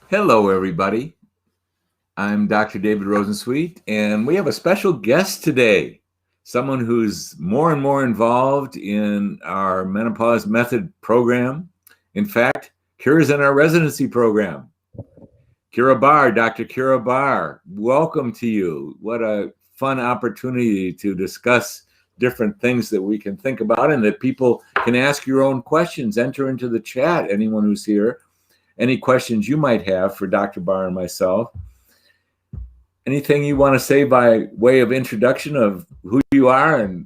Hello, everybody. I'm Dr. David Rosensweet, and we have a special guest today, someone who's more and more involved in our menopause method program. In fact, Keira's in our residency program. Keira Barr, Dr. Keira Barr, welcome to you. What a fun opportunity to discuss different things that we can think about and that people can ask your own questions. Enter into the chat, anyone who's here. Any questions you might have for Dr. Barr and myself. Anything you want to say by way of introduction of who you are and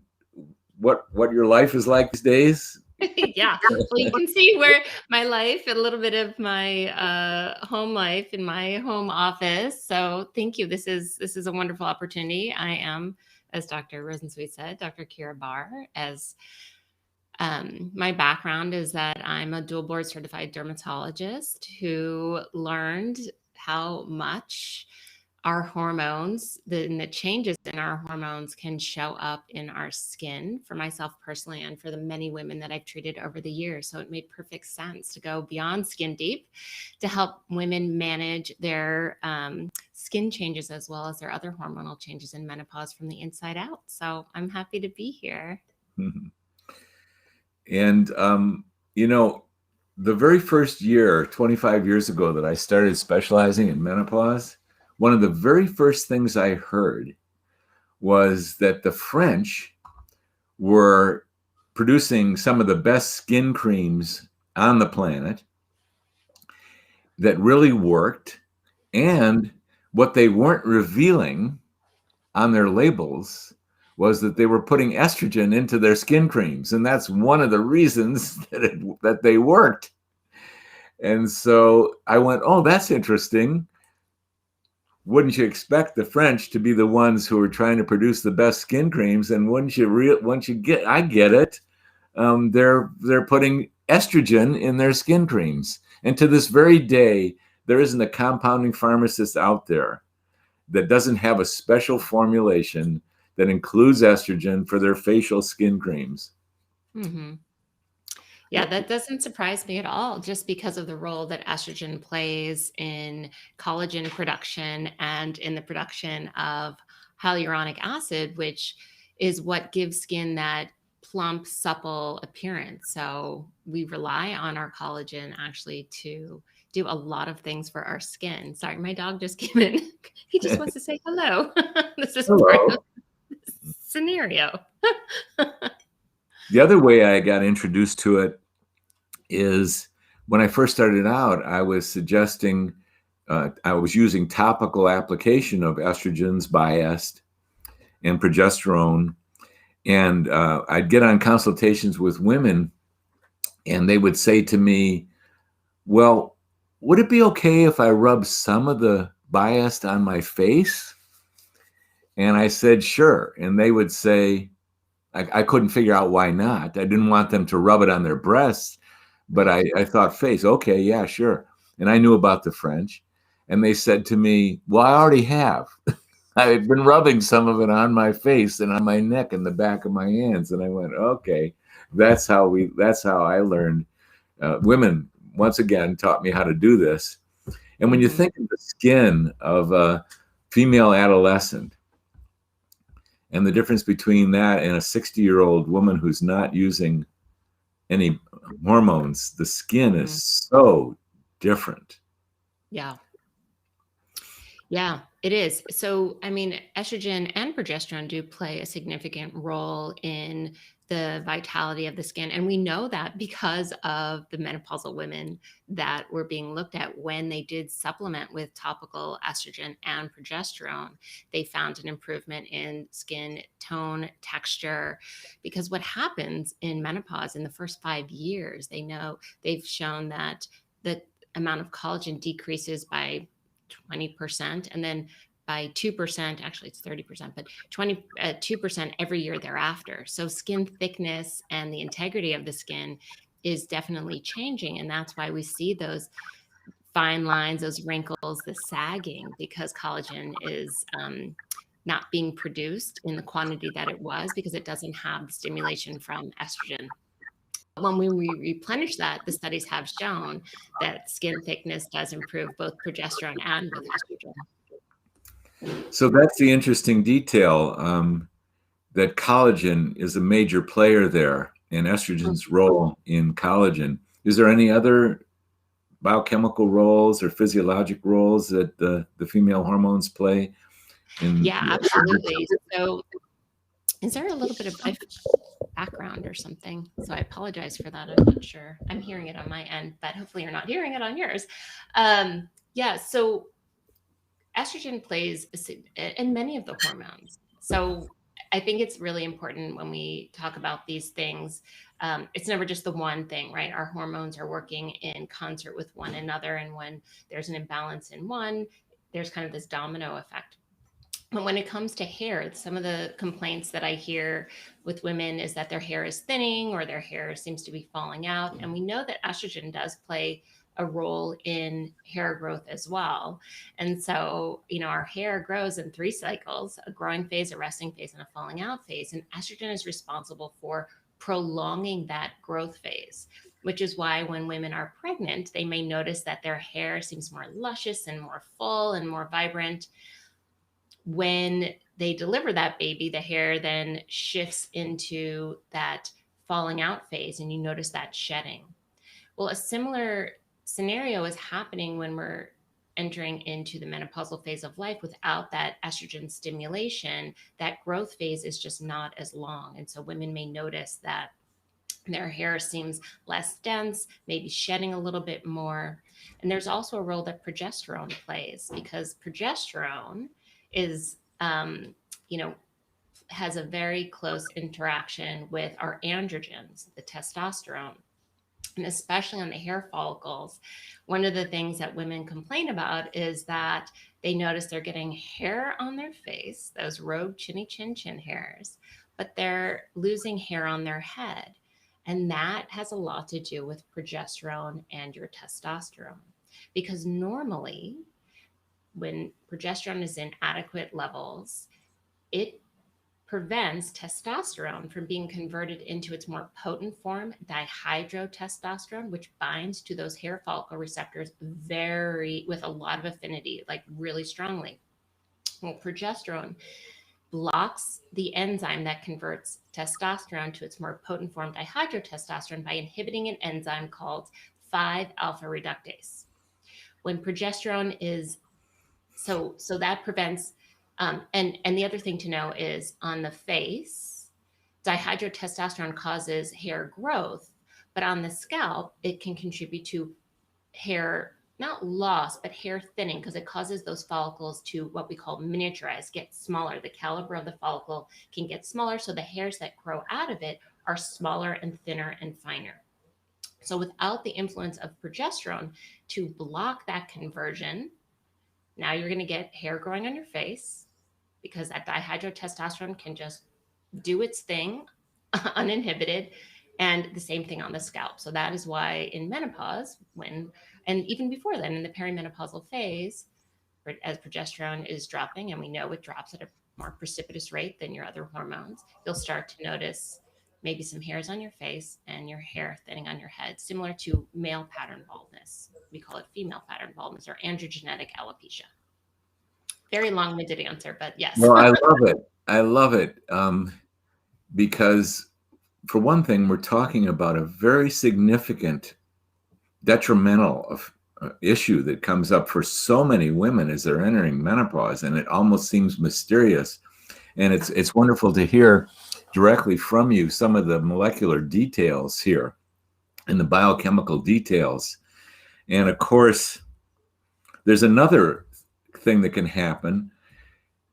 what your life is like these days? Yeah, well, you can see where my life, a little bit of my home life in my home office. So thank you. This is a wonderful opportunity. I am, as Dr. Rosensweet said, Dr. Keira Barr. As my background is that I'm a dual board certified dermatologist who learned how much our hormones, the changes in our hormones can show up in our skin for myself personally and for the many women that I've treated over the years. So it made perfect sense to go beyond skin deep to help women manage their skin changes as well as their other hormonal changes in menopause from the inside out. So I'm happy to be here. And, the very first year, 25 years ago, that I started specializing in menopause, one of the very first things I heard was that the French were producing some of the best skin creams on the planet that really worked. And what they weren't revealing on their labels was that they were putting estrogen into their skin creams. And that's one of the reasons that they worked. And so I went, oh, that's interesting. Wouldn't you expect the French to be the ones who are trying to produce the best skin creams? And I get it. They're putting estrogen in their skin creams. And to this very day, there isn't a compounding pharmacist out there that doesn't have a special formulation that includes estrogen for their facial skin creams. Mm-hmm. Yeah, that doesn't surprise me at all, just because of the role that estrogen plays in collagen production and in the production of hyaluronic acid, which is what gives skin that plump, supple appearance. So we rely on our collagen actually to do a lot of things for our skin. Sorry, my dog just came in. He just wants to say hello. This is part of the scenario. The other way I got introduced to it is when I first started out, I was suggesting, I was using topical application of estrogens, biased, and progesterone. And I'd get on consultations with women, and they would say to me, well, would it be okay if I rub some of the biased on my face? And I said, sure. And they would say, I couldn't figure out why not. I didn't want them to rub it on their breasts, but I thought face, okay, yeah, sure. And I knew about the French. And they said to me, well, I already have. I've been rubbing some of it on my face and on my neck and the back of my hands. And I went, okay, that's how I learned. Women, once again, taught me how to do this. And when you think of the skin of a female adolescent and the difference between that and a 60-year-old woman who's not using any hormones, the skin is so different. Yeah. Yeah, it is. So, I mean, estrogen and progesterone do play a significant role in the vitality of the skin. And we know that because of the menopausal women that were being looked at when they did supplement with topical estrogen and progesterone, they found an improvement in skin tone, texture. Because what happens in menopause in the first 5 years, they've shown that the amount of collagen decreases by 20%, and then by 2%, actually it's 30%, but 2% every year thereafter. So skin thickness and the integrity of the skin is definitely changing. And that's why we see those fine lines, those wrinkles, the sagging, because collagen is not being produced in the quantity that it was because it doesn't have the stimulation from estrogen. when we replenish that, the studies have shown that skin thickness does improve both progesterone and with estrogen. So that's the interesting detail, that collagen is a major player there, and estrogen's role in collagen. Is there any other biochemical roles or physiologic roles that the female hormones play? Yeah, absolutely. So is there a little bit of background or something? So I apologize for that. I'm not sure. I'm hearing it on my end, but hopefully you're not hearing it on yours. Yeah, so estrogen plays in many of the hormones. So I think it's really important when we talk about these things. It's never just the one thing, right? Our hormones are working in concert with one another. And when there's an imbalance in one, there's kind of this domino effect. But when it comes to hair, some of the complaints that I hear with women is that their hair is thinning or their hair seems to be falling out. And we know that estrogen does play a role in hair growth as well. And so, our hair grows in 3 cycles: a growing phase, a resting phase, and a falling out phase. And estrogen is responsible for prolonging that growth phase, which is why when women are pregnant, they may notice that their hair seems more luscious and more full and more vibrant. When they deliver that baby, the hair then shifts into that falling out phase, and you notice that shedding. Well, a similar scenario is happening when we're entering into the menopausal phase of life. Without that estrogen stimulation, that growth phase is just not as long. And so women may notice that their hair seems less dense, maybe shedding a little bit more. And there's also a role that progesterone plays, because progesterone is, has a very close interaction with our androgens, the testosterone. And especially on the hair follicles, one of the things that women complain about is that they notice they're getting hair on their face, those rogue chinny chin chin hairs, but they're losing hair on their head. And that has a lot to do with progesterone and your testosterone. Because normally, when progesterone is in adequate levels, it prevents testosterone from being converted into its more potent form, dihydrotestosterone, which binds to those hair follicle receptors with a lot of affinity, like really strongly. Well, progesterone blocks the enzyme that converts testosterone to its more potent form, dihydrotestosterone, by inhibiting an enzyme called 5-alpha reductase. When progesterone is so that prevents, and the other thing to know is on the face, dihydrotestosterone causes hair growth, but on the scalp, it can contribute to hair, not loss, but hair thinning, because it causes those follicles to what we call miniaturize, get smaller. The caliber of the follicle can get smaller, so the hairs that grow out of it are smaller and thinner and finer. So without the influence of progesterone to block that conversion, now you're going to get hair growing on your face, because that dihydrotestosterone can just do its thing uninhibited, and the same thing on the scalp. So that is why in menopause, and even before then, in the perimenopausal phase, as progesterone is dropping, and we know it drops at a more precipitous rate than your other hormones, you'll start to notice maybe some hairs on your face and your hair thinning on your head, similar to male pattern baldness. We call it female pattern baldness or androgenetic alopecia. Very long-winded answer, but yes. Well, I love it. I love it. Because for one thing, we're talking about a very significant detrimental issue that comes up for so many women as they're entering menopause, and it almost seems mysterious. And it's wonderful to hear directly from you some of the molecular details here and the biochemical details. And of course, there's another thing that can happen.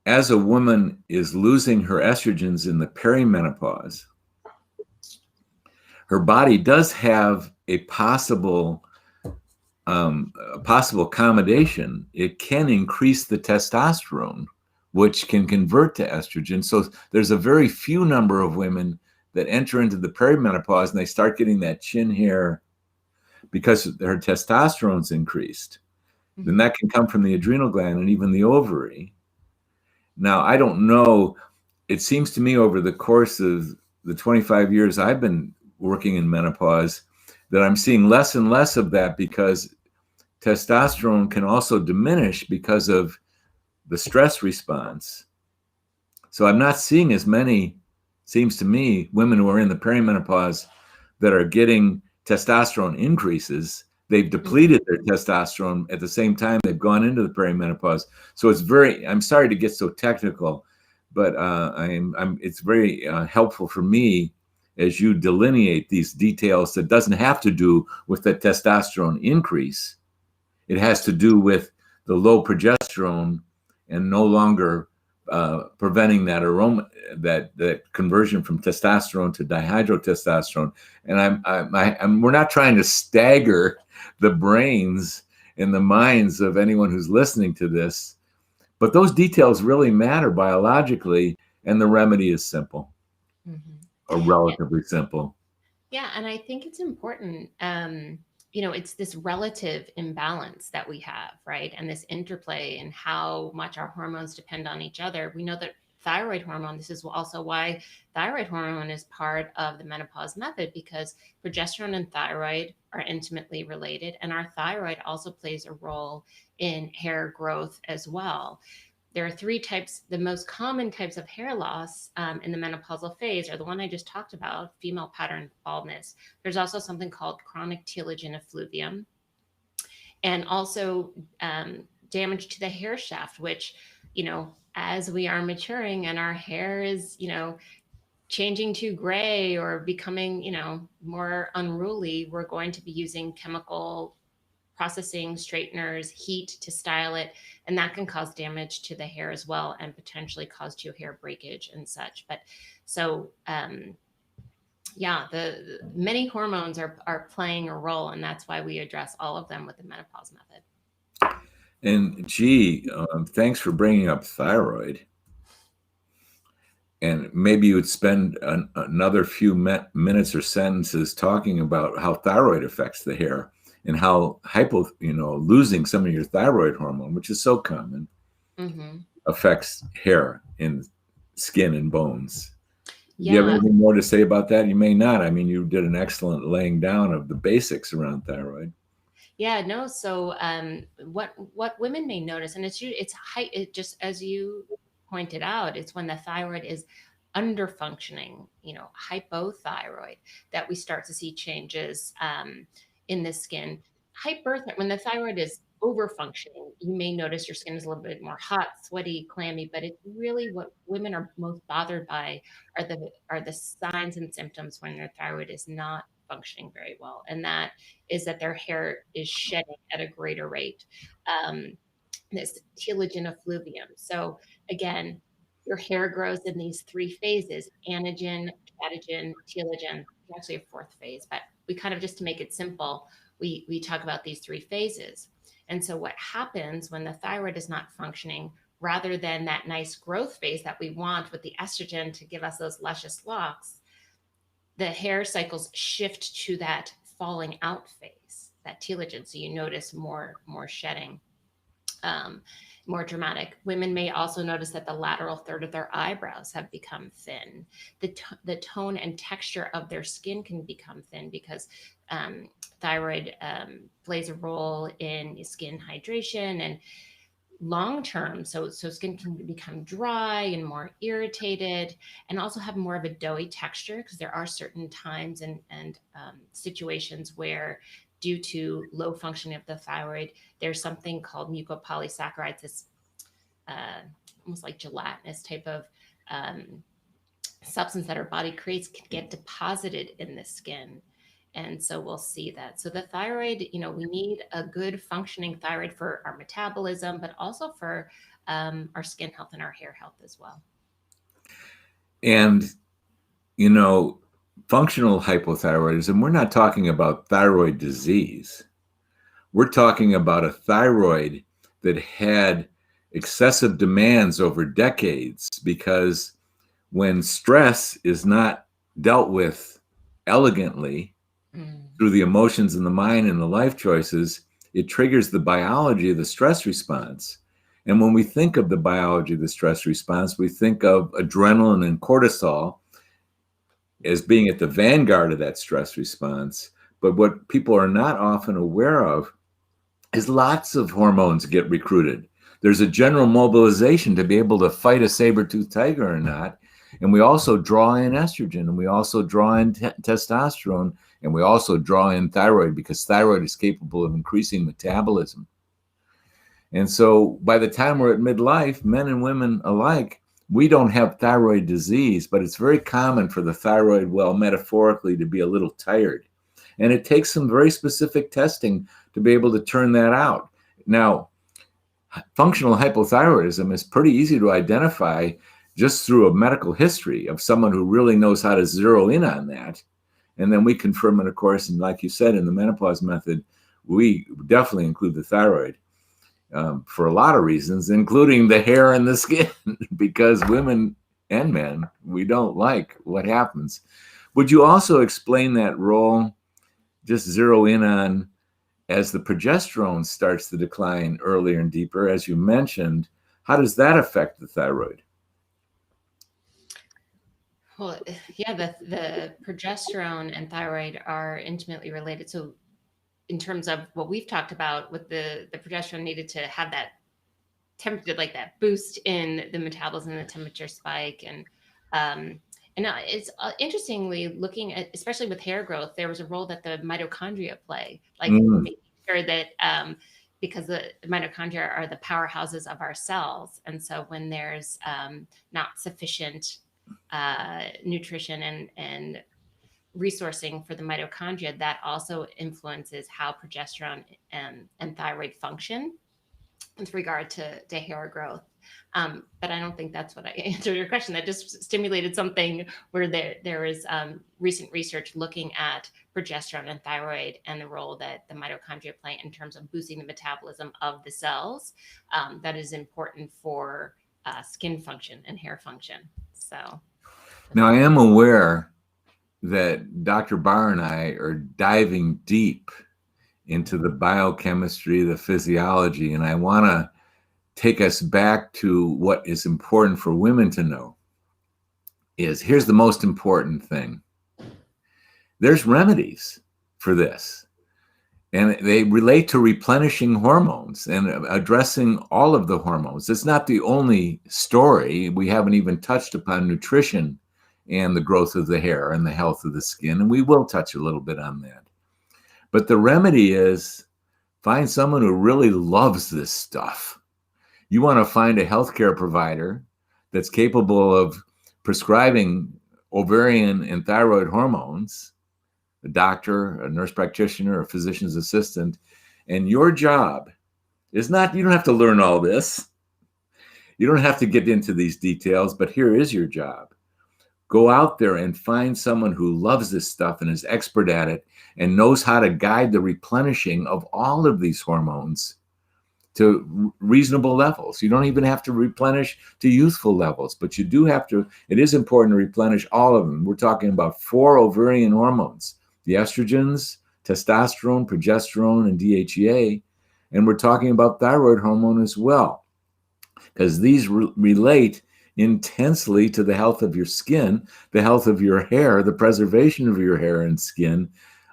As a woman is losing her estrogens in the perimenopause, her body does have a possible accommodation. It can increase the testosterone, which can convert to estrogen. So there's a very few number of women that enter into the perimenopause and they start getting that chin hair because her testosterone's increased. Mm-hmm. Then that can come from the adrenal gland and even the ovary. Now, I don't know. It seems to me over the course of the 25 years I've been working in menopause, that I'm seeing less and less of that, because testosterone can also diminish because of the stress response. So I'm not seeing as many, seems to me, women who are in the perimenopause that are getting testosterone increases. They've depleted their testosterone at the same time they've gone into the perimenopause. So it's very, I'm sorry to get so technical, but it's very helpful for me as you delineate these details that doesn't have to do with the testosterone increase. It has to do with the low progesterone and no longer preventing that aroma, that conversion from testosterone to dihydrotestosterone. And we're not trying to stagger the brains and the minds of anyone who's listening to this, but those details really matter biologically, and the remedy is simple, or relatively simple. Yeah, and I think it's important. It's this relative imbalance that we have, right? And this interplay and how much our hormones depend on each other. We know that thyroid hormone, this is also why thyroid hormone is part of the menopause method, because progesterone and thyroid are intimately related. And our thyroid also plays a role in hair growth as well. There are three types. The most common types of hair loss in the menopausal phase are the one I just talked about, female pattern baldness. There's also something called chronic telogen effluvium, and also damage to the hair shaft, which, as we are maturing and our hair is, changing to gray or becoming, more unruly, we're going to be using chemical processing, straighteners, heat to style it, and that can cause damage to the hair as well, and potentially cause to hair breakage and such. But so the many hormones are playing a role, and that's why we address all of them with the menopause method. And gee, thanks for bringing up thyroid. And maybe you would spend another few minutes or sentences talking about how thyroid affects the hair, and how losing some of your thyroid hormone, which is so common, affects hair and skin and bones. Do you have anything more to say about that? You may not. I mean, you did an excellent laying down of the basics around thyroid. Yeah, no. So what women may notice, and it just as you pointed out, it's when the thyroid is under functioning, hypothyroid, that we start to see changes in the skin. When the thyroid is over functioning, you may notice your skin is a little bit more hot, sweaty, clammy, but it's really what women are most bothered by are the signs and symptoms when their thyroid is not functioning very well. And that is that their hair is shedding at a greater rate. This telogen effluvium. So again, your hair grows in these three phases: anagen, catagen, telogen. There's actually a fourth phase, but we kind of, just to make it simple, we talk about these three phases. And so what happens when the thyroid is not functioning, rather than that nice growth phase that we want with the estrogen to give us those luscious locks, the hair cycles shift to that falling out phase, that telogen. So you notice more shedding. More dramatic. Women may also notice that the lateral third of their eyebrows have become thin. The tone and texture of their skin can become thin, because thyroid plays a role in skin hydration and long term. So skin can become dry and more irritated, and also have more of a doughy texture, because there are certain times and situations where, due to low functioning of the thyroid, there's something called mucopolysaccharides, this almost like gelatinous type of substance that our body creates, can get deposited in the skin. And so we'll see that. So the thyroid, we need a good functioning thyroid for our metabolism, but also for our skin health and our hair health as well. And, functional hypothyroidism, we're not talking about thyroid disease. We're talking about a thyroid that had excessive demands over decades, because when stress is not dealt with elegantly through the emotions in the mind and the life choices, it triggers the biology of the stress response. And when we think of the biology of the stress response, we think of adrenaline and cortisol. as being at the vanguard of that stress response. But what people are not often aware of is lots of hormones get recruited. There's a general mobilization to be able to fight a saber-toothed tiger or not. And we also draw in estrogen, and we also draw in testosterone, and we also draw in thyroid, because thyroid is capable of increasing metabolism. And so by the time we're at midlife, men and women alike, we don't have thyroid disease, but it's very common for the thyroid, well, metaphorically, to be a little tired. And it takes some very specific testing to be able to turn that out. Now, functional hypothyroidism is pretty easy to identify just through a medical history of someone who really knows how to zero in on that. And then we confirm it, of course, and like you said, in the menopause method, we definitely include the thyroid. For a lot of reasons, including the hair and the skin, because women and men, we don't like what happens. Would you also explain that role, just zero in on, as the progesterone starts to decline earlier and deeper, as you mentioned, how does that affect the thyroid? Well, yeah, the progesterone and thyroid are intimately related. So in terms of what we've talked about, with the progesterone needed to have that temperature, like that boost in the metabolism, the temperature spike, and it's interestingly looking at, especially with hair growth, there was a role that the mitochondria play, like making sure that because the mitochondria are the powerhouses of our cells, and so when there's not sufficient nutrition and resourcing for the mitochondria, that also influences how progesterone and thyroid function with regard to hair growth. But I don't think that's what I answered your question. That just stimulated something where there is recent research looking at progesterone and thyroid and the role that the mitochondria play in terms of boosting the metabolism of the cells. That is important for skin function and hair function. So now I am aware that Dr. Barr and I are diving deep into the biochemistry, the physiology, and I want to take us back to what is important for women to know. Here's the most important thing. There's remedies for this, and they relate to replenishing hormones and addressing all of the hormones. It's not the only story. We haven't even touched upon nutrition and the growth of the hair and the health of the skin, and we will touch a little bit on that. But the remedy is find someone who really loves this stuff. You want to find a healthcare provider that's capable of prescribing ovarian and thyroid hormones, a doctor, a nurse practitioner, a physician's assistant. And your job is not, you don't have to learn all this. You don't have to get into these details, but here is your job. Go out there and find someone who loves this stuff and is expert at it and knows how to guide the replenishing of all of these hormones to reasonable levels. You don't even have to replenish to youthful levels, but you do have to, it is important to replenish all of them. We're talking about 4 ovarian hormones, the estrogens, testosterone, progesterone, and DHEA. And we're talking about thyroid hormone as well, because these relate intensely to the health of your skin, the health of your hair, the preservation of your hair and skin,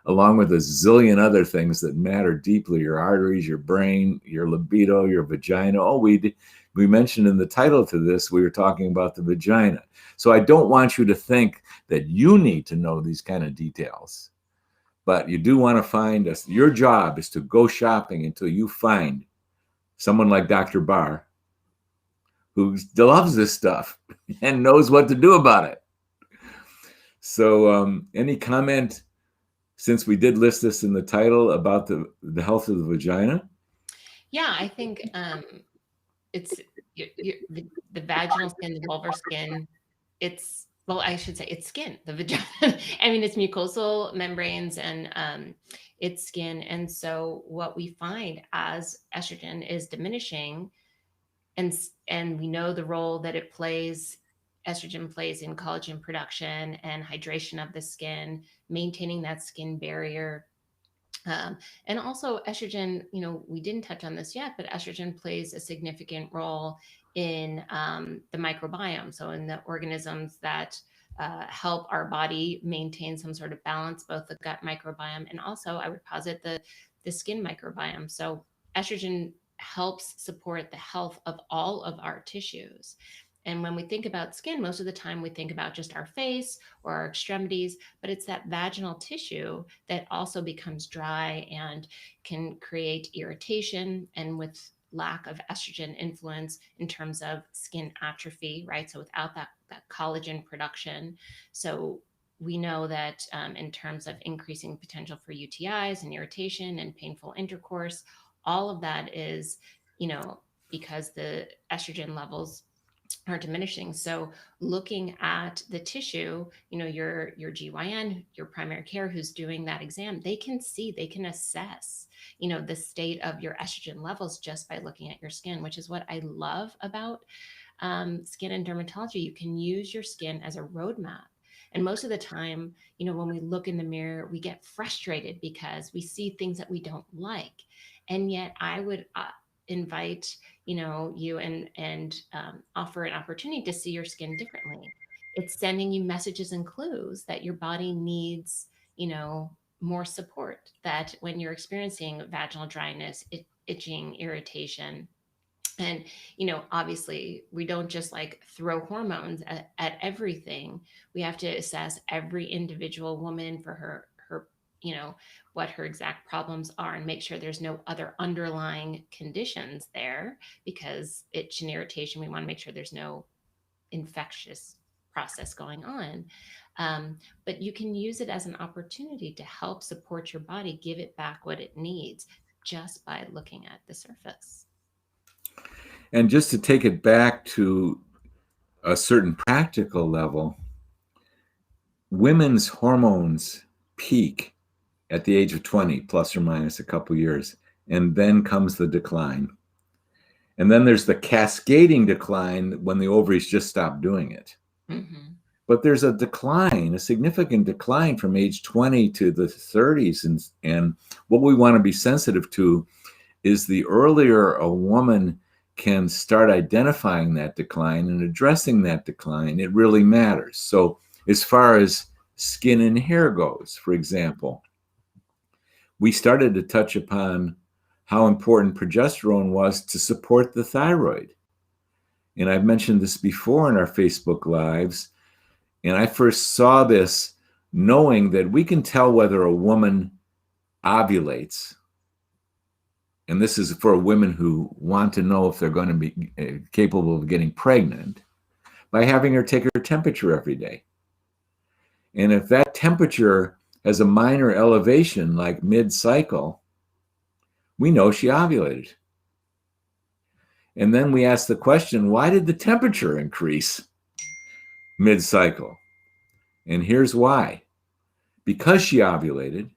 along with a zillion other things that matter deeply: your arteries, your brain, your libido, your vagina. Oh, we mentioned in the title to this, we were talking about the vagina. So I don't want you to think that you need to know these kind of details, but you do want to find us. Your job is to go shopping until you find someone like Dr. Barr, who loves this stuff and knows what to do about it. So any comment, since we did list this in the title, about the health of the vagina? yeah, I think it's the vaginal skin, the vulvar skin. It's, well, I should say it's skin, the vagina. I mean, it's mucosal membranes and it's skin. And so what we find as estrogen is diminishing, and we know the role that estrogen plays in collagen production and hydration of the skin, maintaining that skin barrier. And also estrogen, we didn't touch on this yet, but estrogen plays a significant role in the microbiome. So in the organisms that help our body maintain some sort of balance, both the gut microbiome and also, I would posit, the skin microbiome. So estrogen helps support the health of all of our tissues. And when we think about skin, most of the time we think about just our face or our extremities, but it's that vaginal tissue that also becomes dry and can create irritation, and with lack of estrogen influence in terms of skin atrophy, right? So without that collagen production. So we know that in terms of increasing potential for UTIs and irritation and painful intercourse, all of that is, because the estrogen levels are diminishing. So looking at the tissue, your GYN, your primary care who's doing that exam, they can assess, the state of your estrogen levels just by looking at your skin, which is what I love about skin and dermatology. You can use your skin as a roadmap. And most of the time, when we look in the mirror, we get frustrated because we see things that we don't like. And yet I would invite, you and offer an opportunity to see your skin differently. It's sending you messages and clues that your body needs, more support, that when you're experiencing vaginal dryness, itching, irritation, and obviously we don't just like throw hormones at everything. We have to assess every individual woman for her what her exact problems are, and make sure there's no other underlying conditions there, because itch and irritation, we want to make sure there's no infectious process going on. But you can use it as an opportunity to help support your body, give it back what it needs, just by looking at the surface. And just to take it back to a certain practical level, women's hormones peak at the age of 20, plus or minus a couple years, and then comes the decline. And then there's the cascading decline when the ovaries just stop doing it. Mm-hmm. But there's a decline, a significant decline from age 20 to the 30s. And what we want to be sensitive to is the earlier a woman can start identifying that decline and addressing that decline, it really matters. So as far as skin and hair goes, for example, we started to touch upon how important progesterone was to support the thyroid. And I've mentioned this before in our Facebook Lives. And I first saw this knowing that we can tell whether a woman ovulates. And this is for women who want to know if they're going to be capable of getting pregnant, by having her take her temperature every day. And if that temperature has a minor elevation, like mid-cycle, we know she ovulated. And then we ask the question, why did the temperature increase mid-cycle? And here's why. Because she ovulated,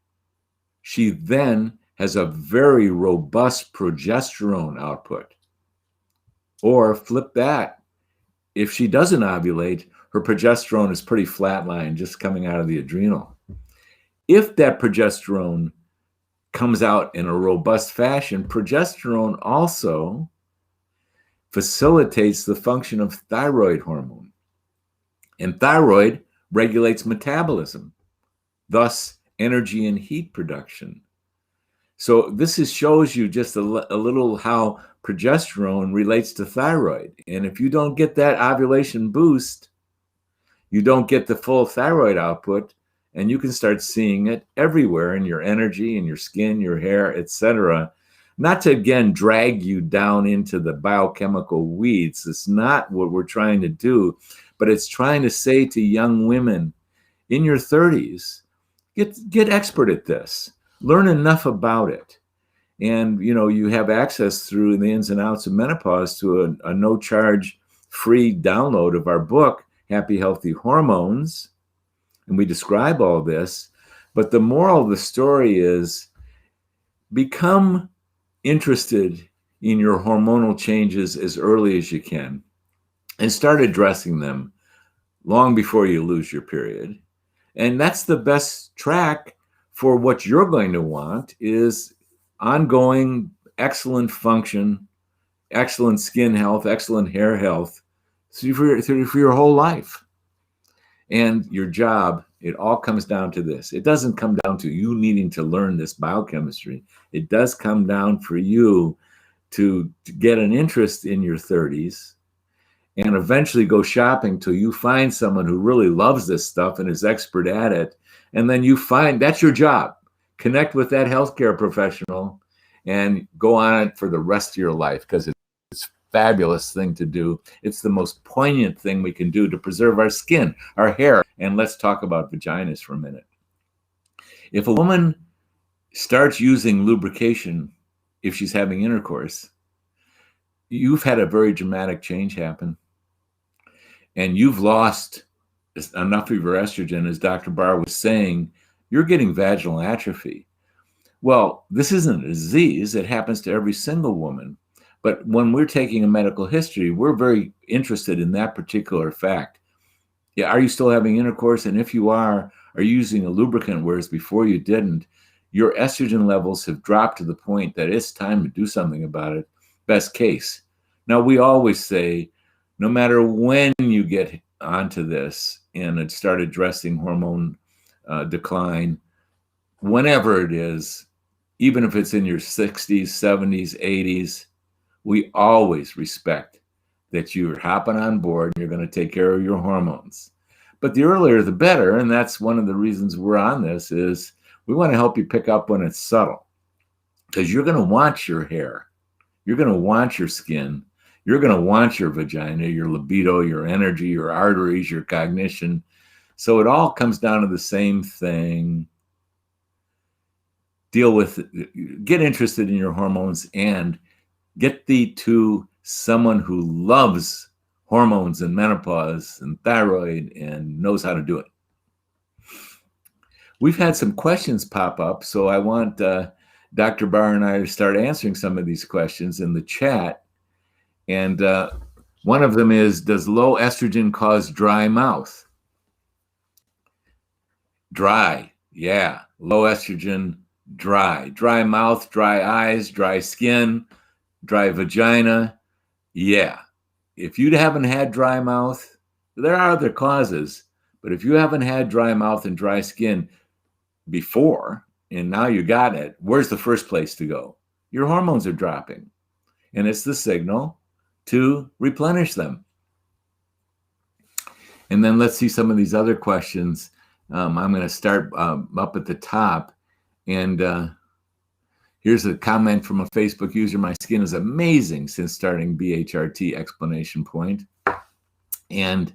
she then has a very robust progesterone output. Or flip that, if she doesn't ovulate, her progesterone is pretty flatline, just coming out of the adrenal. If that progesterone comes out in a robust fashion, progesterone also facilitates the function of thyroid hormone. And thyroid regulates metabolism, thus energy and heat production. So this shows you just a little how progesterone relates to thyroid. And if you don't get that ovulation boost, you don't get the full thyroid output, and you can start seeing it everywhere in your energy, in your skin, your hair, etc. Not to, again, drag you down into the biochemical weeds. It's not what we're trying to do, but it's trying to say to young women in your 30s, get expert at this. Learn enough about it. And, you have access through the ins and outs of menopause to a no-charge free download of our book, Happy, Healthy Hormones. And we describe all this. But the moral of the story is, become interested in your hormonal changes as early as you can and start addressing them long before you lose your period. And that's the best track for what you're going to want, is ongoing excellent function, excellent skin health, excellent hair health for your whole life. and your job, it all comes down to this. It doesn't come down to you needing to learn this biochemistry. It does come down for you to get an interest in your 30s and eventually go shopping till you find someone who really loves this stuff and is expert at it. And then you find that's your job. Connect with that healthcare professional and go on it for the rest of your life, because it's a fabulous thing to do. It's the most poignant thing we can do to preserve our skin, our hair. And let's talk about vaginas for a minute. If a woman starts using lubrication, if she's having intercourse, you've had a very dramatic change happen. And you've lost enough of your estrogen, as Dr. Barr was saying, you're getting vaginal atrophy. Well, this isn't a disease. It happens to every single woman. But when we're taking a medical history, we're very interested in that particular fact. Yeah, are you still having intercourse? And if you are you using a lubricant, whereas before you didn't? Your estrogen levels have dropped to the point that it's time to do something about it. Best case. Now, we always say, no matter when you get onto this and start addressing hormone decline, whenever it is, even if it's in your 60s, 70s, 80s, we always respect that you're hopping on board and you're going to take care of your hormones. But the earlier the better, and that's one of the reasons we're on this, is we want to help you pick up when it's subtle, because you're going to want your hair, you're going to want your skin, you're going to want your vagina, your libido, your energy, your arteries, your cognition. So it all comes down to the same thing. Deal with it, get interested in your hormones, and get thee to someone who loves hormones and menopause and thyroid and knows how to do it. We've had some questions pop up, so I want Dr. Barr and I to start answering some of these questions in the chat. And one of them is, does low estrogen cause dry mouth? Dry, yeah. Low estrogen, dry. Dry mouth, dry eyes, dry skin, dry vagina, yeah. If you haven't had dry mouth, there are other causes, but if you haven't had dry mouth and dry skin before, and now you got it, where's the first place to go? Your hormones are dropping, and it's the signal to replenish them. And then let's see some of these other questions. I'm going to start up at the top, and here's a comment from a Facebook user. My skin is amazing since starting BHRT, explanation point. And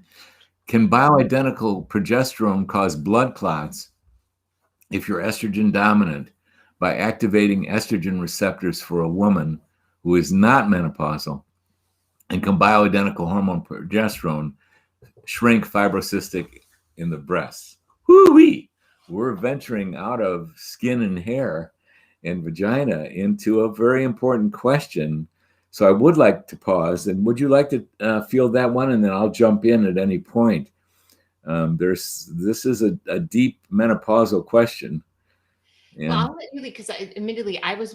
can bioidentical progesterone cause blood clots if you're estrogen dominant by activating estrogen receptors for a woman who is not menopausal? And can bioidentical hormone progesterone shrink fibrocystic in the breasts? Whoo-wee! We're venturing out of skin and hair and vagina into a very important question. So I would like to pause, and would you like to field that one, and then I'll jump in at any point. This is a deep menopausal question. And well, I'll let you, because admittedly I was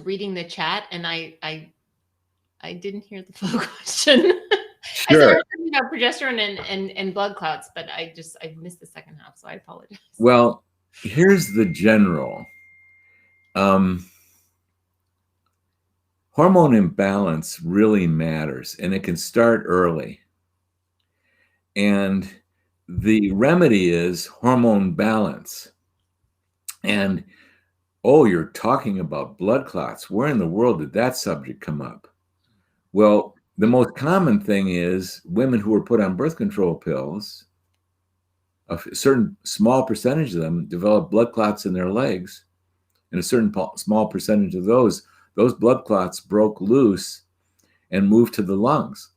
reading the chat and I didn't hear the full question. sure. I started talking about progesterone and blood clots, but I missed the second half, so I apologize. Well, here's the general. Hormone imbalance really matters, and it can start early. And the remedy is hormone balance. And, oh, you're talking about blood clots. Where in the world did that subject come up? Well, the most common thing is women who are put on birth control pills, a certain small percentage of them develop blood clots in their legs. And a certain small percentage of those blood clots broke loose and moved to the lungs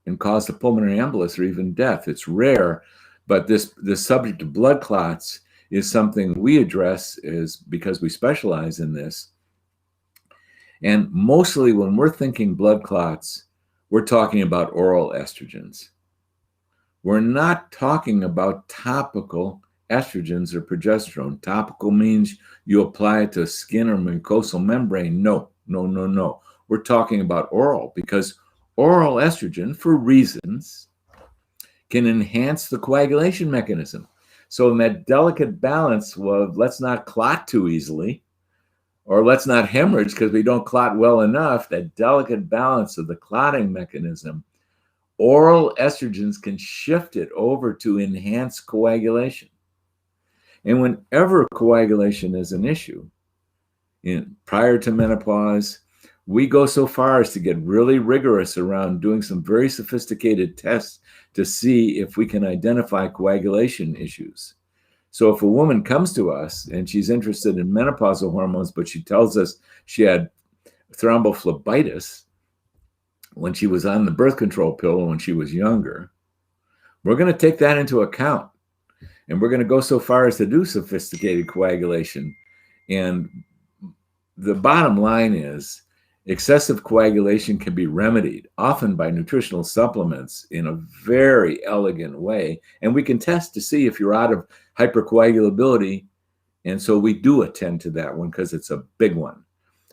and caused a pulmonary embolus or even death. It's rare, but this subject of blood clots is something we address is because we specialize in this. And mostly when we're thinking blood clots, we're talking about oral estrogens. We're not talking about topical estrogens or progesterone. Topical means you apply it to skin or mucosal membrane. No. We're talking about oral, because oral estrogen, for reasons, can enhance the coagulation mechanism. So in that delicate balance of let's not clot too easily, or let's not hemorrhage because we don't clot well enough, that delicate balance of the clotting mechanism, oral estrogens can shift it over to enhance coagulation. And whenever coagulation is an issue, prior to menopause, we go so far as to get really rigorous around doing some very sophisticated tests to see if we can identify coagulation issues. So if a woman comes to us and she's interested in menopausal hormones, but she tells us she had thrombophlebitis when she was on the birth control pill when she was younger, we're going to take that into account. And we're going to go so far as to do sophisticated coagulation. And the bottom line is excessive coagulation can be remedied, often by nutritional supplements in a very elegant way. And we can test to see if you're out of hypercoagulability. And so we do attend to that one because it's a big one.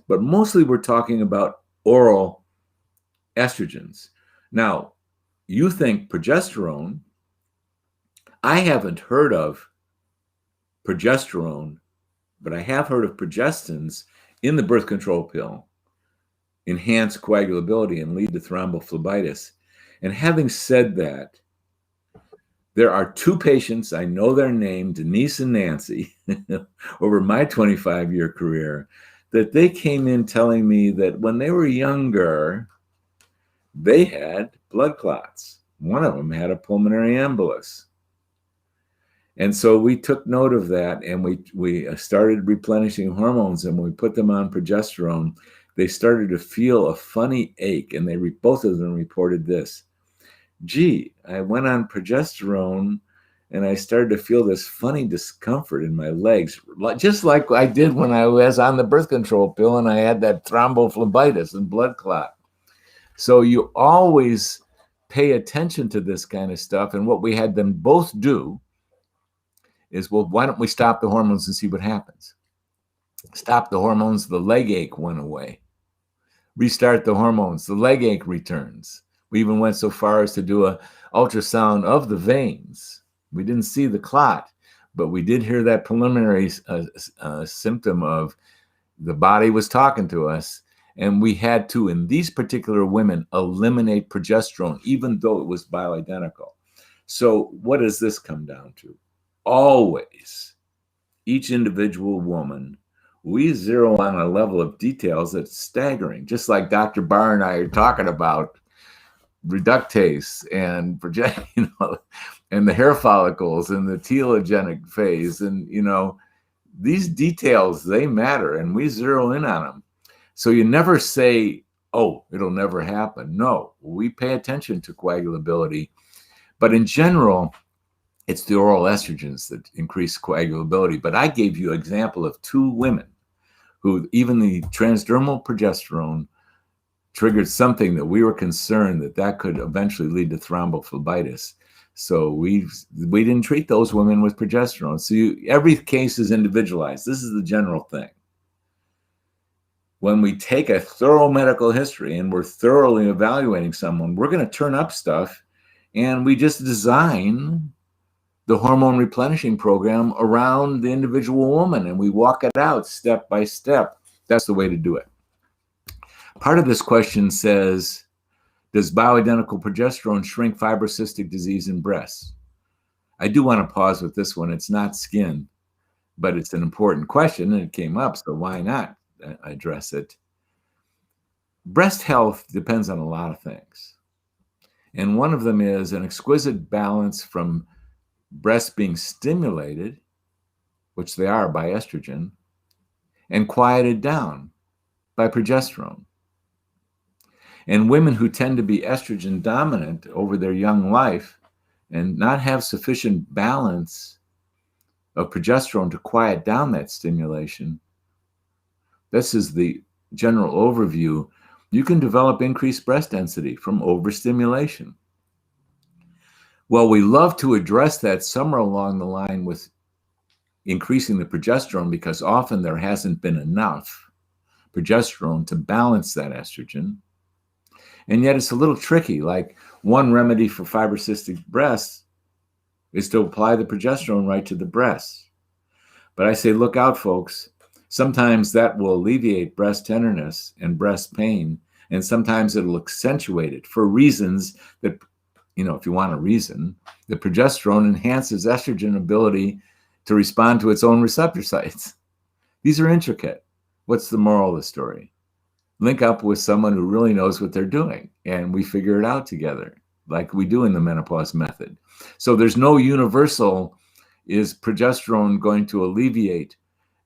But mostly we're talking about oral estrogens. Now, you think progesterone. I haven't heard of progesterone, but I have heard of progestins in the birth control pill enhance coagulability and lead to thrombophlebitis. And having said that, there are two patients, I know their name, Denise and Nancy, over my 25-year career, that they came in telling me that when they were younger, they had blood clots. One of them had a pulmonary embolus. And so we took note of that, and we started replenishing hormones, and when we put them on progesterone, they started to feel a funny ache, and both of them reported this. Gee, I went on progesterone, and I started to feel this funny discomfort in my legs, just like I did when I was on the birth control pill, and I had that thrombophlebitis and blood clot. So you always pay attention to this kind of stuff, and what we had them both do is, well, why don't we stop the hormones and see what happens? Stop the hormones, the leg ache went away. Restart the hormones, the leg ache returns. We even went so far as to do an ultrasound of the veins. We didn't see the clot, but we did hear that preliminary symptom of the body was talking to us. And we had to, in these particular women, eliminate progesterone, even though it was bioidentical. So what does this come down to? Always, each individual woman, we zero on a level of details that's staggering. Just like Dr. Barr and I are talking about reductase and and the hair follicles and the telogenic phase, and these details, they matter, and we zero in on them. So you never say, "Oh, it'll never happen." No, we pay attention to coagulability, but in general, it's the oral estrogens that increase coagulability. But I gave you an example of two women who even the transdermal progesterone triggered something that we were concerned that could eventually lead to thrombophlebitis. So we didn't treat those women with progesterone. So every case is individualized. This is the general thing. When we take a thorough medical history and we're thoroughly evaluating someone, we're going to turn up stuff, and we just design the hormone replenishing program around the individual woman, and we walk it out step by step. That's the way to do it. Part of this question says, does bioidentical progesterone shrink fibrocystic disease in breasts? I do want to pause with this one. It's not skin, but it's an important question, and it came up, so why not address it? Breast health depends on a lot of things. And one of them is an exquisite balance from breasts being stimulated, which they are by estrogen, and quieted down by progesterone. And women who tend to be estrogen dominant over their young life and not have sufficient balance of progesterone to quiet down that stimulation, this is the general overview. You can develop increased breast density from overstimulation. Well, we love to address that somewhere along the line with increasing the progesterone, because often there hasn't been enough progesterone to balance that estrogen. And yet it's a little tricky. Like one remedy for fibrocystic breasts is to apply the progesterone right to the breasts. But I say, look out, folks. Sometimes that will alleviate breast tenderness and breast pain, and sometimes it'll accentuate it for reasons that, if you want a reason, the progesterone enhances estrogen ability to respond to its own receptor sites. These are intricate. What's the moral of the story? Link up with someone who really knows what they're doing, and we figure it out together, like we do in the menopause method. So there's no universal, is progesterone going to alleviate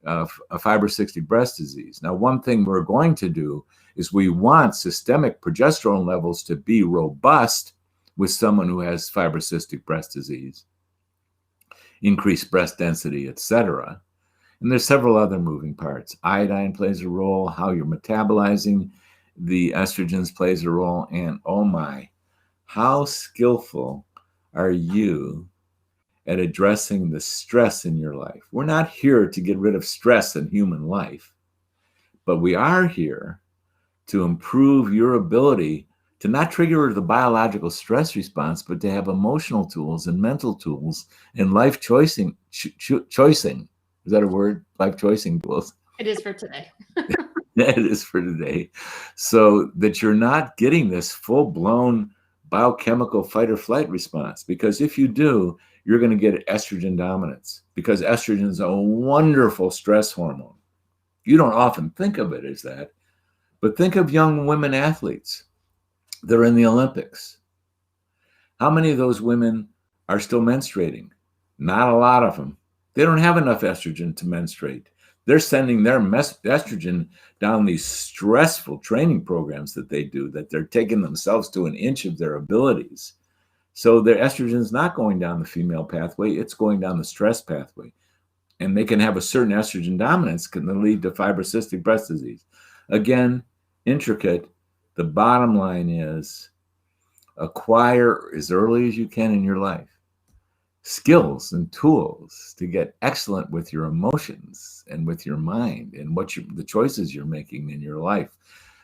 a fibrocystic breast disease? Now, one thing we're going to do is we want systemic progesterone levels to be robust with someone who has fibrocystic breast disease, increased breast density, etc. And there's several other moving parts. Iodine plays a role, how you're metabolizing the estrogens plays a role, and oh my, how skillful are you at addressing the stress in your life? We're not here to get rid of stress in human life, but we are here to improve your ability to not trigger the biological stress response, but to have emotional tools and mental tools and life choicing. Is that a word? Life choicing tools. It is for today. It is for today. So that you're not getting this full-blown biochemical fight or flight response. Because if you do, you're going to get estrogen dominance, because estrogen is a wonderful stress hormone. You don't often think of it as that, but think of young women athletes. They're in the Olympics. How many of those women are still menstruating? Not a lot of them. They don't have enough estrogen to menstruate. They're sending their estrogen down these stressful training programs that they do, that they're taking themselves to an inch of their abilities. So their estrogen is not going down the female pathway, it's going down the stress pathway. And they can have a certain estrogen dominance can lead to fibrocystic breast disease. Again, intricate. The bottom line is acquire as early as you can in your life skills and tools to get excellent with your emotions and with your mind and the choices you're making in your life.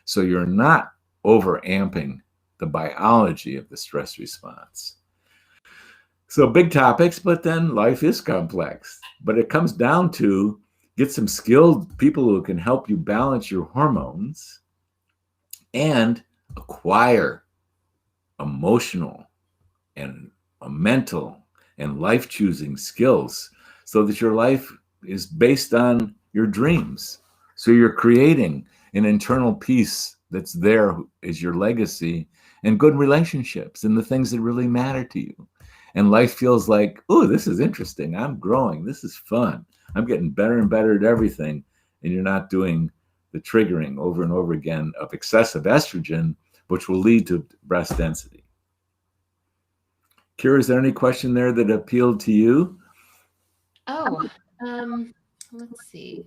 So you're not over amping the biology of the stress response. So big topics, but then life is complex. But it comes down to get some skilled people who can help you balance your hormones and acquire emotional and mental and life-choosing skills so that your life is based on your dreams. So you're creating an internal peace that's there as your legacy, and good relationships and the things that really matter to you. And life feels like, oh, this is interesting. I'm growing. This is fun. I'm getting better and better at everything. And you're not doing the triggering over and over again of excessive estrogen, which will lead to breast density. Keira, is there any question there that appealed to you? Oh, let's see.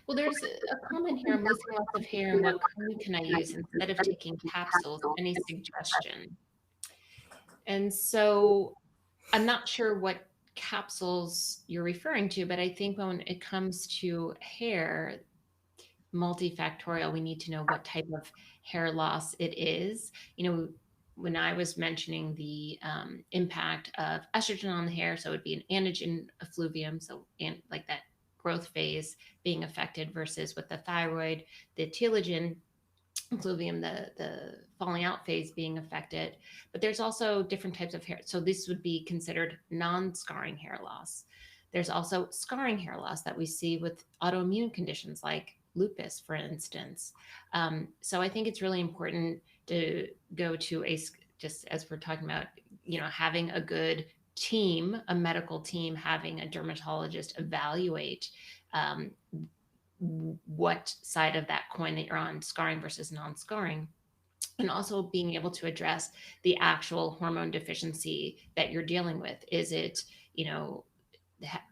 Well, there's a comment here. I'm losing lots of hair, and what cream can I use instead of taking capsules? Any suggestion? And so I'm not sure what capsules you're referring to, but I think when it comes to hair, multifactorial, we need to know what type of hair loss it is. When I was mentioning the impact of estrogen on the hair, so it would be an anagen effluvium, and like that growth phase being affected, versus with the thyroid, the telogen effluvium, the falling out phase being affected. But there's also different types of hair. So this would be considered non-scarring hair loss. There's also scarring hair loss that we see with autoimmune conditions like lupus, for instance. So I think it's really important to go to just as we're talking about, having a good team, a medical team, having a dermatologist evaluate what side of that coin that you're on, scarring versus non-scarring, and also being able to address the actual hormone deficiency that you're dealing with. Is it,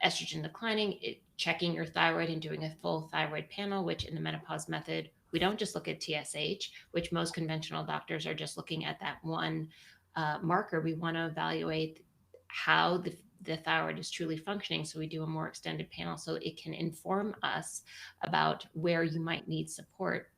estrogen declining, checking your thyroid and doing a full thyroid panel, which in the menopause method, we don't just look at TSH, which most conventional doctors are just looking at that one marker. We want to evaluate how the thyroid is truly functioning. So we do a more extended panel so it can inform us about where you might need support.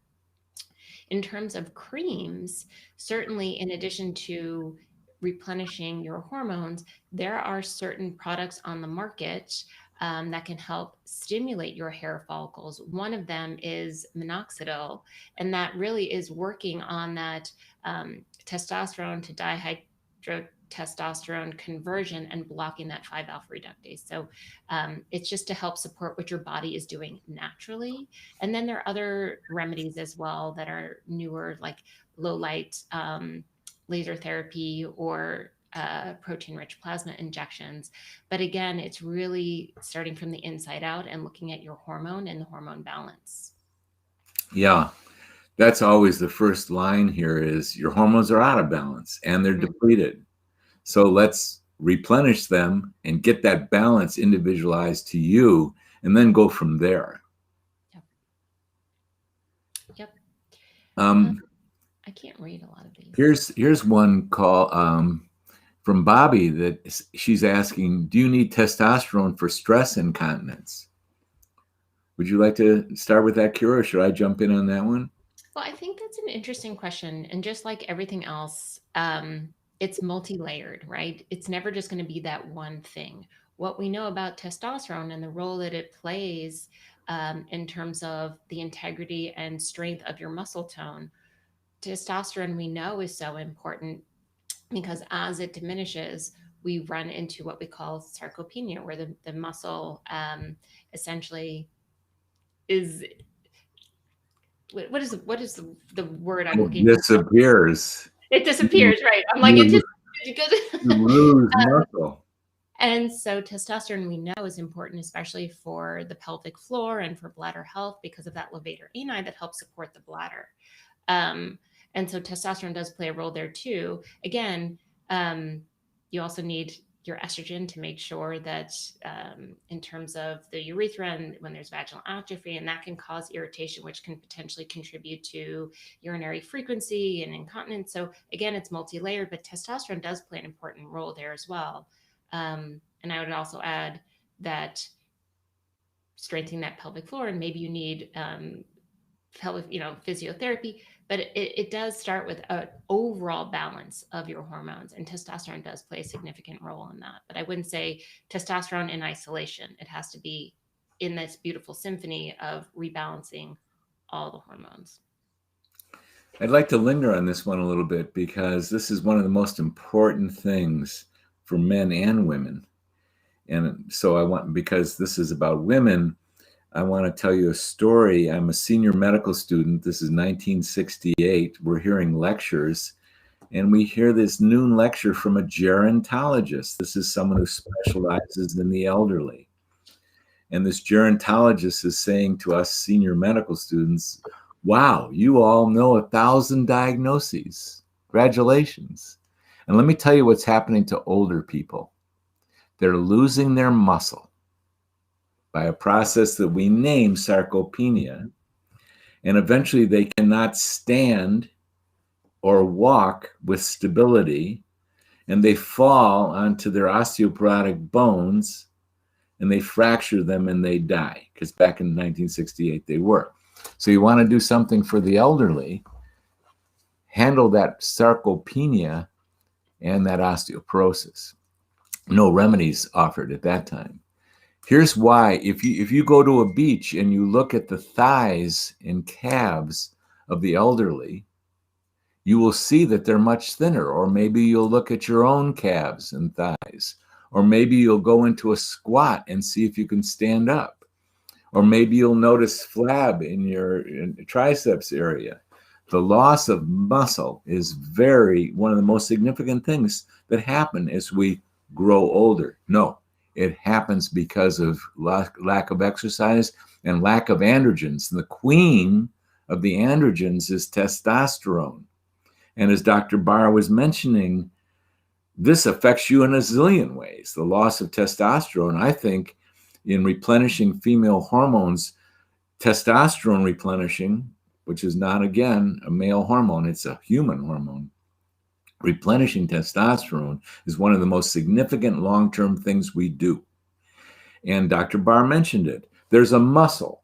In terms of creams, certainly in addition to replenishing your hormones, there are certain products on the market that can help stimulate your hair follicles. One of them is minoxidil, and that really is working on that testosterone to dihydrotestosterone conversion and blocking that 5-alpha reductase. So it's just to help support what your body is doing naturally. And then there are other remedies as well that are newer, like low light laser therapy or protein-rich plasma injections. But again, it's really starting from the inside out and looking at your hormone and the hormone balance. Yeah, that's always the first line here is your hormones are out of balance and they're depleted. So let's replenish them and get that balance individualized to you and then go from there. Yep. I can't read a lot of these. Here's one call from Bobby that she's asking, do you need testosterone for stress incontinence? Would you like to start with that, Keira, or should I jump in on that one? Well, I think that's an interesting question. And just like everything else, it's multi-layered, right? It's never just going to be that one thing. What we know about testosterone and the role that it plays in terms of the integrity and strength of your muscle tone, testosterone we know is so important because as it diminishes, we run into what we call sarcopenia, where the muscle essentially is what is the word I'm looking for? Disappears. It disappears, right? I'm like, it just you lose muscle. And so testosterone we know is important, especially for the pelvic floor and for bladder health because of that levator ani that helps support the bladder. And so testosterone does play a role there too. Again, you also need your estrogen to make sure that in terms of the urethra and when there's vaginal atrophy, and that can cause irritation, which can potentially contribute to urinary frequency and incontinence. So again, it's multi-layered, but testosterone does play an important role there as well. And I would also add that strengthening that pelvic floor, and maybe you need pelvic, physiotherapy, but it does start with an overall balance of your hormones, and testosterone does play a significant role in that. But I wouldn't say testosterone in isolation. It has to be in this beautiful symphony of rebalancing all the hormones. I'd like to linger on this one a little bit because this is one of the most important things for men and women. And so because this is about women, I want to tell you a story. I'm a senior medical student. This is 1968. We're hearing lectures, and we hear this noon lecture from a gerontologist. This is someone who specializes in the elderly. And this gerontologist is saying to us senior medical students, wow, you all know 1,000 diagnoses. Congratulations. And let me tell you what's happening to older people. They're losing their muscle by a process that we name sarcopenia, and eventually they cannot stand or walk with stability, and they fall onto their osteoporotic bones, and they fracture them and they die, because back in 1968 they were. So you want to do something for the elderly, handle that sarcopenia and that osteoporosis. No remedies offered at that time. Here's why. If you go to a beach and you look at the thighs and calves of the elderly, you will see that they're much thinner. Or maybe you'll look at your own calves and thighs. Or maybe you'll go into a squat and see if you can stand up. Or maybe you'll notice flab in your triceps area. The loss of muscle is one of the most significant things that happen as we grow older. No. It happens because of lack of exercise and lack of androgens. And the queen of the androgens is testosterone. And as Dr. Barr was mentioning, this affects you in a zillion ways. The loss of testosterone, I think, in replenishing female hormones, testosterone replenishing, which is not, again, a male hormone, it's a human hormone. Replenishing testosterone is one of the most significant long-term things we do. And Dr. Barr mentioned it. There's a muscle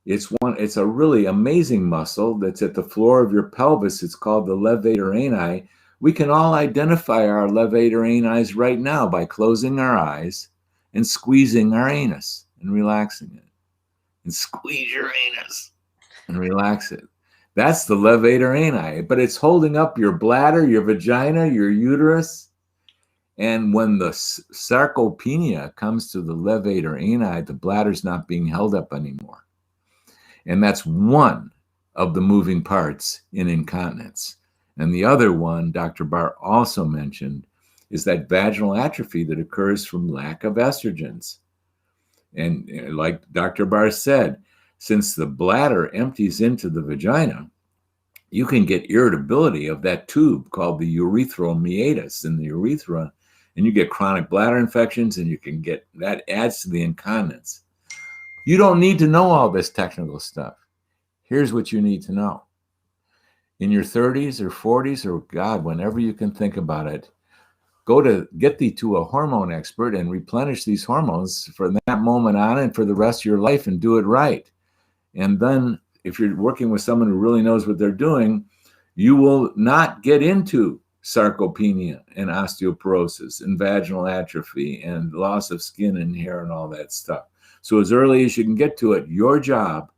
It's a really amazing muscle that's at the floor of your pelvis. It's called the levator ani. We can all identify our levator anis right now by closing our eyes and squeezing our anus and relaxing it. And squeeze your anus and relax it. That's the levator ani, but it's holding up your bladder, your vagina, your uterus. And when the sarcopenia comes to the levator ani, the bladder's not being held up anymore. And that's one of the moving parts in incontinence. And the other one, Dr. Barr also mentioned, is that vaginal atrophy that occurs from lack of estrogens. And like Dr. Barr said, since the bladder empties into the vagina, you can get irritability of that tube called the urethral meatus in the urethra, and you get chronic bladder infections, and you can get that adds to the incontinence. You don't need to know all this technical stuff. Here's what you need to know. In your 30s or 40s, or God, whenever you can think about it, get thee to a hormone expert and replenish these hormones from that moment on and for the rest of your life, and do it right. And then if you're working with someone who really knows what they're doing, you will not get into sarcopenia and osteoporosis and vaginal atrophy and loss of skin and hair and all that stuff. So as early as you can get to it, your job,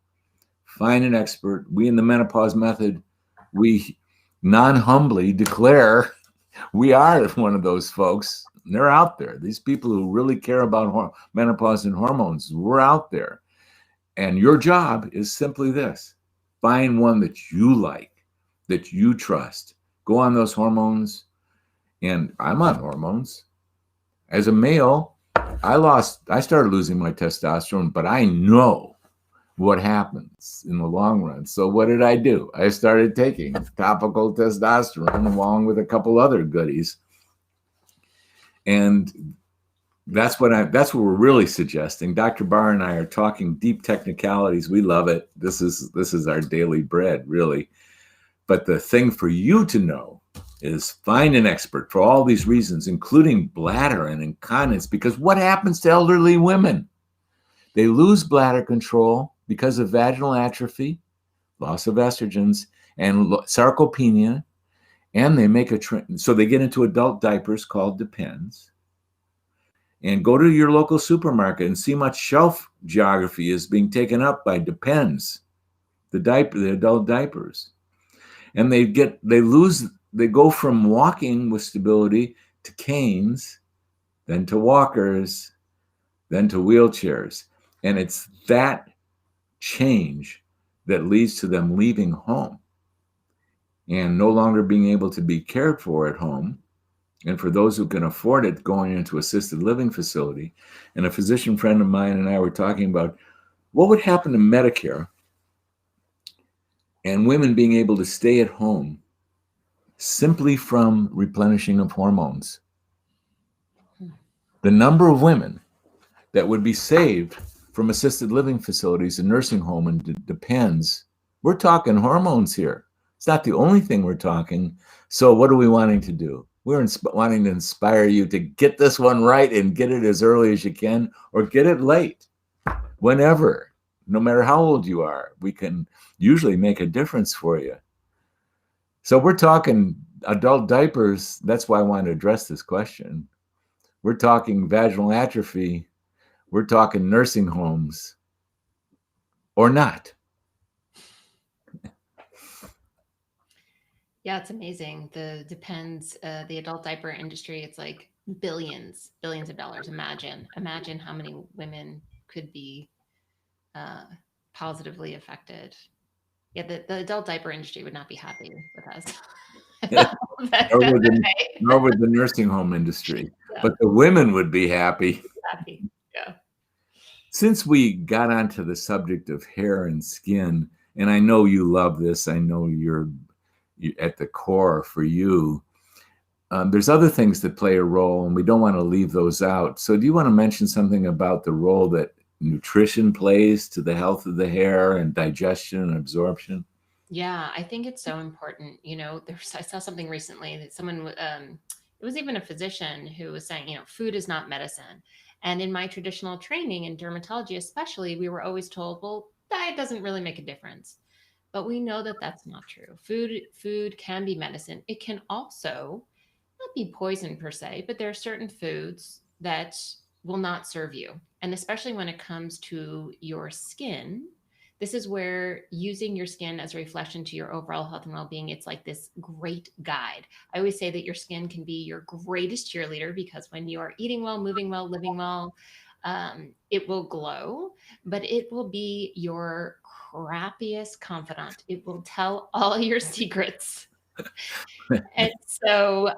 find an expert. We in the menopause method, we non-humbly declare we are one of those folks. They're out there. These people who really care about menopause and hormones, we're out there. And your job is simply this: find one that you like, that you trust. Go on those hormones. And I'm on hormones. As a male, I started losing my testosterone, but I know what happens in the long run. So what did I do? I started taking topical testosterone along with a couple other goodies. And that's what we're really suggesting. Dr. Barr and I are talking deep technicalities. We love it. This is our daily bread, really. But the thing for you to know is find an expert for all these reasons, including bladder and incontinence, because what happens to elderly women? They lose bladder control because of vaginal atrophy, loss of estrogens, and sarcopenia, and they make so they get into adult diapers called Depends. And go to your local supermarket and see much shelf geography is being taken up by Depends, the adult diapers. And they go from walking with stability to canes, then to walkers, then to wheelchairs. And it's that change that leads to them leaving home and no longer being able to be cared for at home. And for those who can afford it, going into assisted living facility. And a physician friend of mine and I were talking about what would happen to Medicare and women being able to stay at home simply from replenishing of hormones. The number of women that would be saved from assisted living facilities and nursing home and Depends. We're talking hormones here. It's not the only thing we're talking. So what are we wanting to do? We're wanting to inspire you to get this one right and get it as early as you can, or get it late, whenever, no matter how old you are. We can usually make a difference for you. So we're talking adult diapers. That's why I want to address this question. We're talking vaginal atrophy. We're talking nursing homes, or not. Yeah, it's amazing. The Depends, the adult diaper industry, it's like billions of dollars. Imagine how many women could be positively affected. Yeah, the adult diaper industry would not be happy with us. Nor would the nursing home industry. Yeah. But the women would be happy. Yeah. Since we got onto the subject of hair and skin, and I know you love this, I know you're at the core for you, there's other things that play a role, and we don't want to leave those out. So do you want to mention something about the role that nutrition plays to the health of the hair and digestion and absorption? Yeah, I think it's so important. I saw something recently that someone, it was even a physician who was saying, food is not medicine. And in my traditional training in dermatology, especially, we were always told, well, diet doesn't really make a difference. But we know that that's not true. Food can be medicine. It can also not be poison per se, but there are certain foods that will not serve you. And especially when it comes to your skin, this is where using your skin as a reflection to your overall health and well-being, it's like this great guide. I always say that your skin can be your greatest cheerleader, because when you are eating well, moving well, living well, it will glow, but it will be your crappiest confidant. It will tell all your secrets. And so,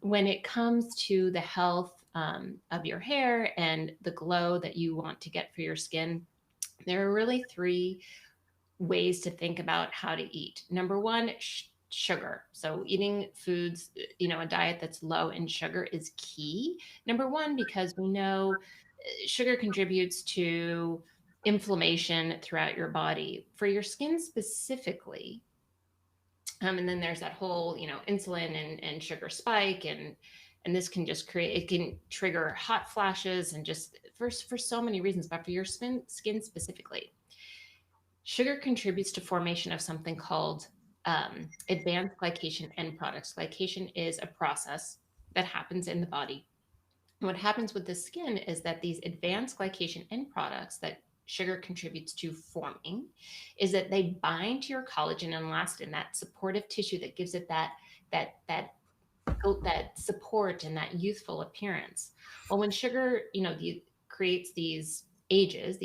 when it comes to the health of your hair and the glow that you want to get for your skin, there are really three ways to think about how to eat. Number one, sugar. So eating foods, a diet that's low in sugar is key. Number one, because we know sugar contributes to inflammation throughout your body. For your skin specifically, and then there's that whole, insulin and sugar spike, and this can just it can trigger hot flashes, and just for so many reasons. But for your skin specifically, sugar contributes to formation of something called advanced glycation end products. Glycation is a process that happens in the body. What happens with the skin is that these advanced glycation end products that sugar contributes to forming is that they bind to your collagen and elastin, that supportive tissue that gives it that support and that youthful appearance. Well, when sugar, creates these ages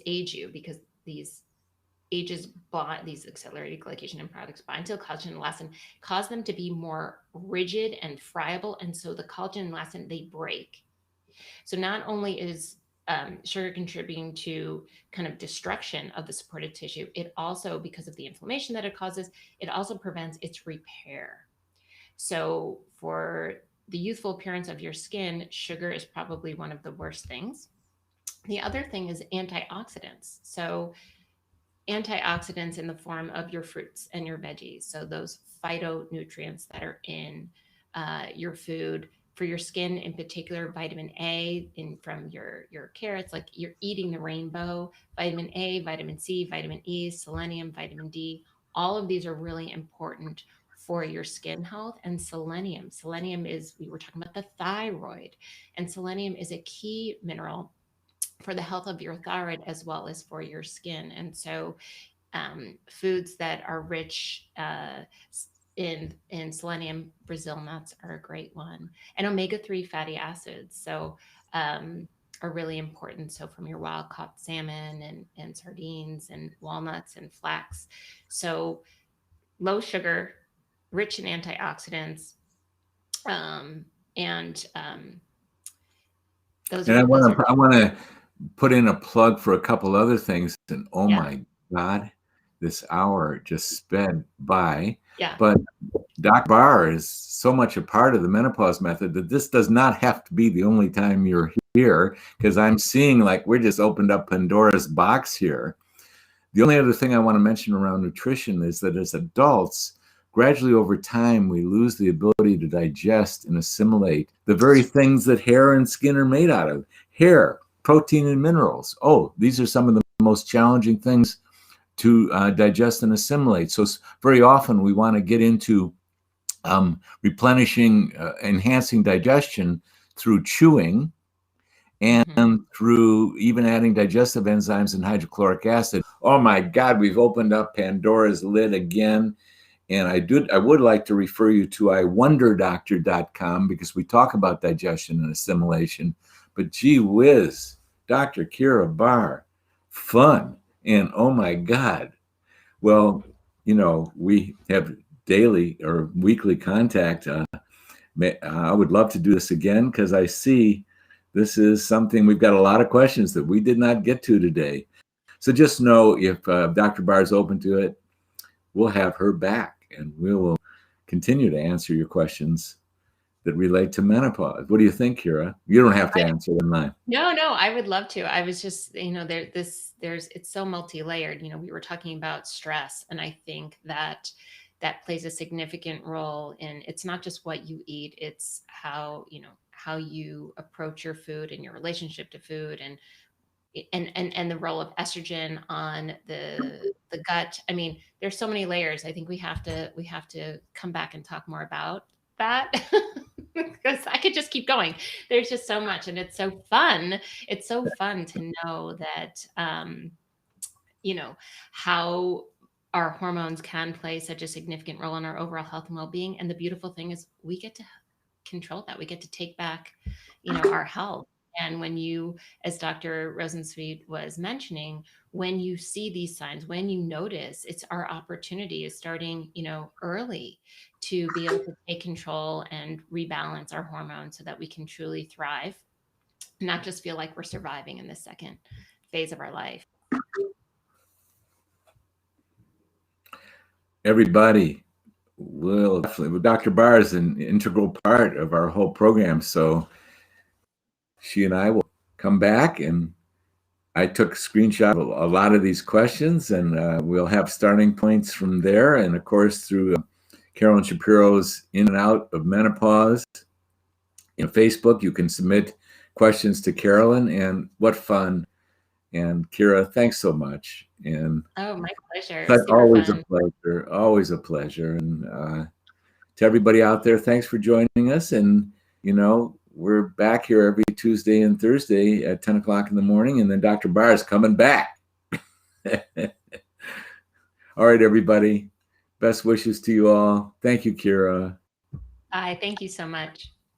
age you, because these these accelerated glycation end products bind to the collagen and elastin, cause them to be more rigid and friable, and so the collagen and elastin, they break. So not only is sugar contributing to kind of destruction of the supportive tissue, it also, because of the inflammation that it causes, it also prevents its repair. So for the youthful appearance of your skin, sugar is probably one of the worst things. The other thing is antioxidants. So antioxidants in the form of your fruits and your veggies. So those phytonutrients that are in your food. For your skin in particular, vitamin A from your carrots, like you're eating the rainbow. Vitamin A, vitamin C, vitamin E, selenium, vitamin D. All of these are really important for your skin health. And selenium is, we were talking about the thyroid, and selenium is a key mineral for the health of your thyroid as well as for your skin. And so foods that are rich in selenium, Brazil nuts are a great one, and omega-3 fatty acids. So are really important. So from your wild caught salmon and sardines and walnuts and flax. So low sugar, rich in antioxidants, and those And are those are I want to put in a plug for a couple other things. And oh yeah, my God, this hour just sped by. yeah. But Dr. Barr is so much a part of the menopause method that this does not have to be the only time you're here, because I'm seeing like we're just opened up Pandora's box here. The only other thing I want to mention around nutrition is that as adults, gradually over time, we lose the ability to digest and assimilate the very things that hair and skin are made out of. Hair, protein, and minerals. Oh, these are some of the most challenging things to digest and assimilate. So very often we want to get into replenishing, enhancing digestion through chewing and through even adding digestive enzymes and hydrochloric acid. Oh my God, we've opened up Pandora's lid again. And I would like to refer you to iwonderdoctor.com, because we talk about digestion and assimilation. But gee whiz, Dr. Keira Barr, fun. And oh my God. Well, we have daily or weekly contact. I would love to do this again, because I see this is something we've got a lot of questions that we did not get to today. So just know, if Dr. Barr is open to it, we'll have her back and we will continue to answer your questions that relate to menopause. What do you think, Keira? You don't have to answer them now. No, I would love to. I was just, it's so multi-layered. We were talking about stress, and I think that plays a significant role in, it's not just what you eat, it's how you approach your food and your relationship to food, and and the role of estrogen on the gut. I mean, there's so many layers. I think we have to come back and talk more about that because I could just keep going. There's just so much, and it's so fun. It's so fun to know that how our hormones can play such a significant role in our overall health and well-being. And the beautiful thing is we get to control that. We get to take back, our health. And when you, as Dr. Rosensweet was mentioning, when you see these signs, when you notice, it's our opportunity is starting, early to be able to take control and rebalance our hormones so that we can truly thrive, not just feel like we're surviving in the second phase of our life. Everybody will definitely. Dr. Barr is an integral part of our whole program, so she and I will come back, and I took a screenshot of a lot of these questions, and we'll have starting points from there, and of course through Carolyn Shapiro's In and Out of Menopause. Facebook, you can submit questions to Carolyn, and what fun. And Keira, thanks so much. And oh, my pleasure. That's always fun. A pleasure. Always a pleasure. And to everybody out there, thanks for joining us. And we're back here every Tuesday and Thursday at 10 o'clock in the morning, and then Dr. Barr is coming back. All right, everybody. Best wishes to you all. Thank you, Keira. Thank you so much.